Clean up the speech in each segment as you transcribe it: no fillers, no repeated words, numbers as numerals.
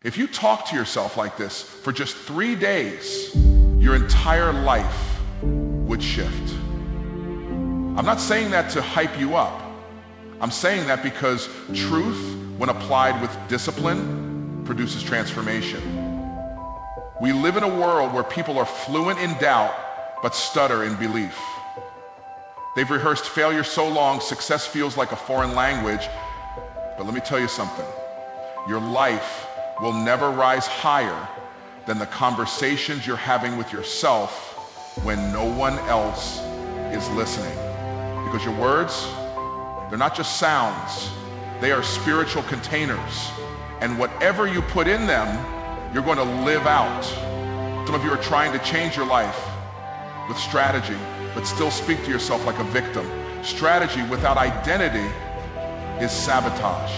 If you talk to yourself like this for just 3 days, your entire life would shift. I'm not saying that to hype you up. I'm saying that because truth, when applied with discipline, produces transformation. We live in a world where people are fluent in doubt, but stutter in belief. They've rehearsed failure so long, success feels like a foreign language. But let me tell you something. Your life will never rise higher than the conversations you're having with yourself when no one else is listening. Because your words, they're not just sounds, they are spiritual containers. And whatever you put in them, you're going to live out. Some of you are trying to change your life with strategy, but still speak to yourself like a victim. Strategy without identity is sabotage.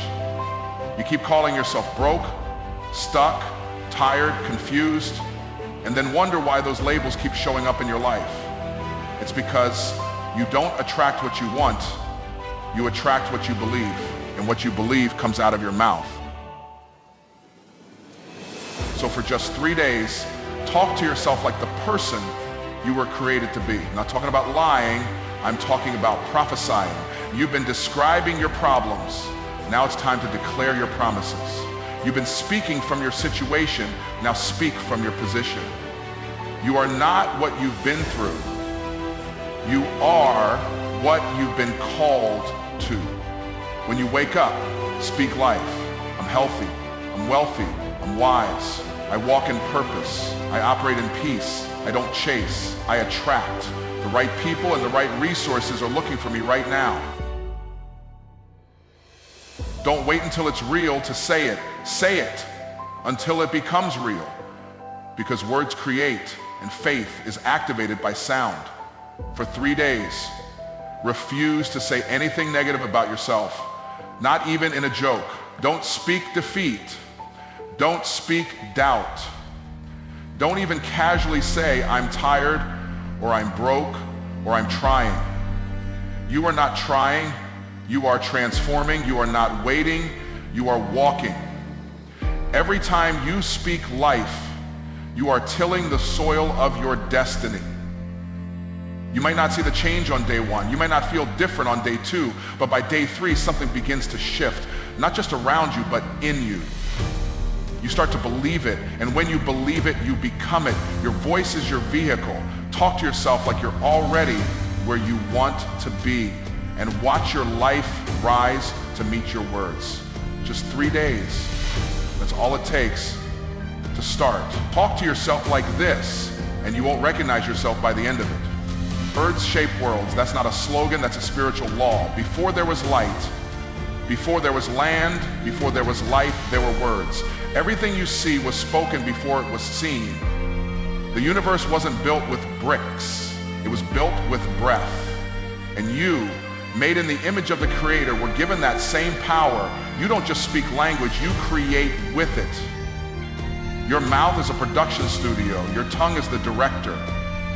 You keep calling yourself broke, stuck, tired, confused, and then wonder why those labels keep showing up in your life. It's because you don't attract what you want, you attract what you believe, and what you believe comes out of your mouth. So for just 3 days, talk to yourself like the person you were created to be. I'm not talking about lying, I'm talking about prophesying. You've been describing your problems. Now it's time to declare your promises. You've been speaking from your situation. Now speak from your position. You are not what you've been through. You are what you've been called to. When you wake up, speak life. I'm healthy. I'm wealthy. I'm wise. I walk in purpose. I operate in peace. I don't chase. I attract. The right people and the right resources are looking for me right now. Don't wait until it's real to say it. Say it until it becomes real. Because words create and faith is activated by sound. For 3 days, refuse to say anything negative about yourself, not even in a joke. Don't speak defeat. Don't speak doubt. Don't even casually say, I'm tired, or I'm broke, or I'm trying. You are not trying. You are transforming. You are not waiting. You are walking. Every time you speak life, you are tilling the soil of your destiny. You might not see the change on day 1. You might not feel different on day 2, but by day 3, something begins to shift, not just around you, but in you. You start to believe it, and when you believe it, you become it. Your voice is your vehicle. Talk to yourself like you're already where you want to be, and watch your life rise to meet your words. Just 3 days. That's all it takes to start. Talk to yourself like this, and you won't recognize yourself by the end of it. Birds shape worlds. That's not a slogan, that's a spiritual law. Before there was light, before there was land, before there was life, there were words. Everything you see was spoken before it was seen. The universe wasn't built with bricks. It was built with breath. And you, made in the image of the Creator, were given that same power. You don't just speak language, you create with it. Your mouth is a production studio. Your tongue is the director.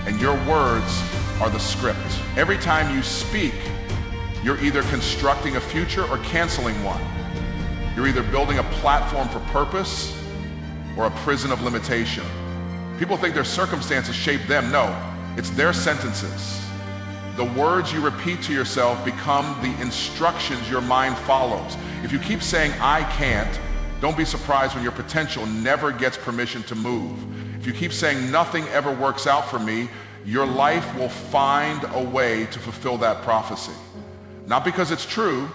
And your words are the script. Every time you speak, you're either constructing a future or canceling one. You're either building a platform for purpose or a prison of limitation. People think their circumstances shape them. No, it's their sentences. The words you repeat to yourself become the instructions your mind follows. If you keep saying, I can't, don't be surprised when your potential never gets permission to move. If you keep saying nothing ever works out for me, your life will find a way to fulfill that prophecy. Not because it's true,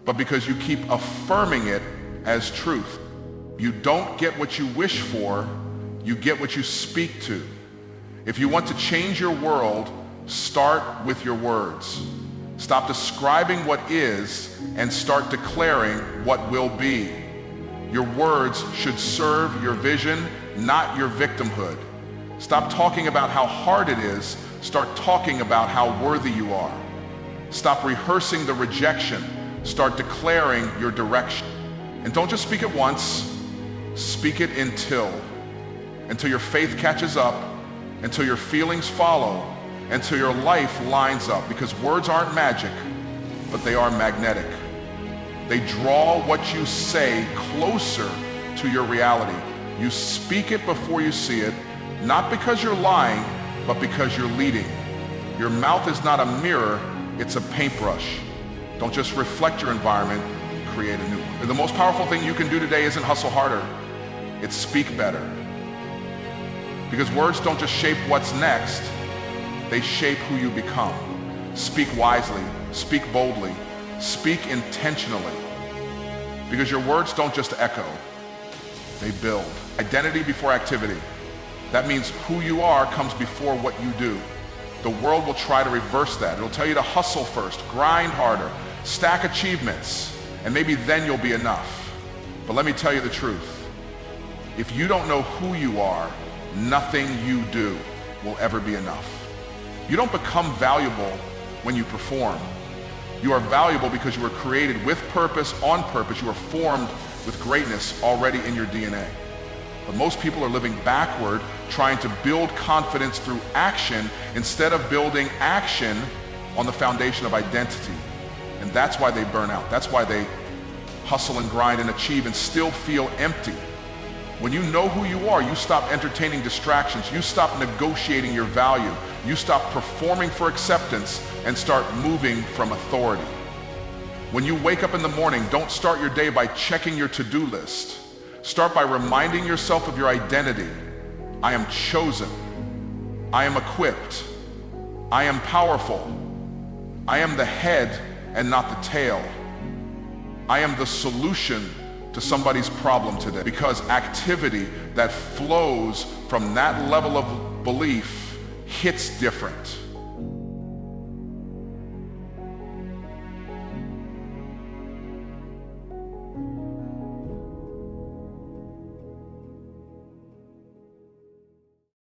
but because you keep affirming it as truth. You don't get what you wish for, you get what you speak to. If you want to change your world, start with your words. Stop describing what is and start declaring what will be. Your words should serve your vision, not your victimhood. Stop talking about how hard it is. Start talking about how worthy you are. Stop rehearsing the rejection. Start declaring your direction. And don't just speak it once. Speak it until your faith catches up, until your feelings follow, until your life lines up. Because words aren't magic, but they are magnetic. They draw what you say closer to your reality. You speak it before you see it, not because you're lying, but because you're leading. Your mouth is not a mirror, it's a paintbrush. Don't just reflect your environment, create a new one. The most powerful thing you can do today isn't hustle harder, it's speak better. Because words don't just shape what's next, they shape who you become. Speak wisely, speak boldly, speak intentionally. Because your words don't just echo, they build. Identity before activity. That means who you are comes before what you do. The world will try to reverse that. It'll tell you to hustle first, grind harder, stack achievements, and maybe then you'll be enough. But let me tell you the truth. If you don't know who you are, nothing you do will ever be enough. You don't become valuable when you perform. You are valuable because you were created with purpose, on purpose. You are formed with greatness already in your DNA. But most people are living backward, trying to build confidence through action instead of building action on the foundation of identity. And that's why they burn out. That's why they hustle and grind and achieve and still feel empty. When you know who you are, you stop entertaining distractions. You stop negotiating your value. You stop performing for acceptance and start moving from authority. When you wake up in the morning, don't start your day by checking your to-do list. Start by reminding yourself of your identity. I am chosen. I am equipped. I am powerful. I am the head and not the tail. I am the solution to somebody's problem today. Because activity that flows from that level of belief hits different.